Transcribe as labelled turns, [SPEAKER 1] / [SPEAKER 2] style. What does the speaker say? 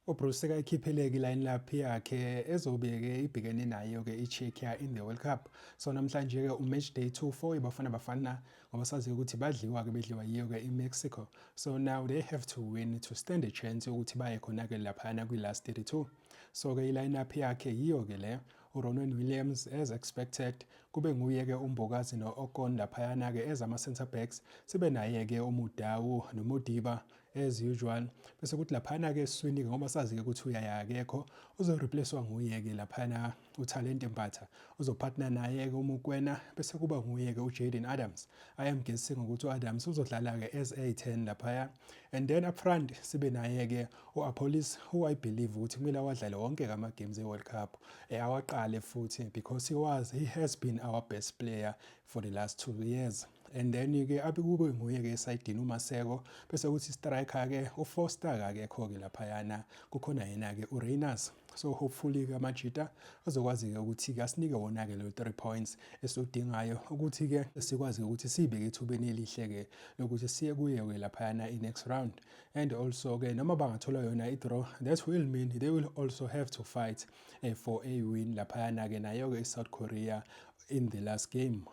[SPEAKER 1] uBruce sekayikhiphile-ke i-line-up yakhe ezobe-ke ibhekene nayo-ke i-Czechia in the World Cup. So namhlanje-ke u-match day 2 for iBafana Bafana ngoba saziyo ukuthi badliwa-ke bedliwa yiyo-ke i-Mexico. So now they have to win to stand a chance ukuthi baye khona-ke laphana kwi-last 32. So-ke i-line-up yakhe yiyo-ke le. uRonwen Williams as expected, kube nguye-ke uMbokazi no-Ocon laphayana-ke as ama-centre backs, sibe naye-ke uMudau noModiba as usual. Bese kuthi laphana-ke esiswini-ke ngoba sazi-ke ukuthi uYaya akekho, uzoreplacewa nguye-ke laphana uThalente Mbatha, uzopartner naye-ke uMokoena, bese kuba nguye-ke uJayden Adams. I am guessing ukuthi u-Adams uzodlala-ke as a-10 laphaya. And then up front sibe naye-ke u-Apollos, who I believe ukuthi kumele awadlale wonke ama-games e-World Cup. Awaqale futhi because he has been our best player for the last 2 years. And then-ke abe kube nguye-ke esayidini uMaseko, bese kuthi striker-ke uFoster akekho-ke laphayana, kukhona yena-ke uReyners. So hopefully-ke amajita azokwazi-ke ukuthi-ke asinike wona-ke lo 3 points esiwudingayo ukuthi-ke sikwazi ukuthi siyibeke ethubeni elihle-ke lokuthi siye kuye-ke laphayana i-next round. And also-ke noma bangathola yona i-draw, that will mean they will also have to fight for a win laphayana-ke nayo-ke i-South Korea in the last game.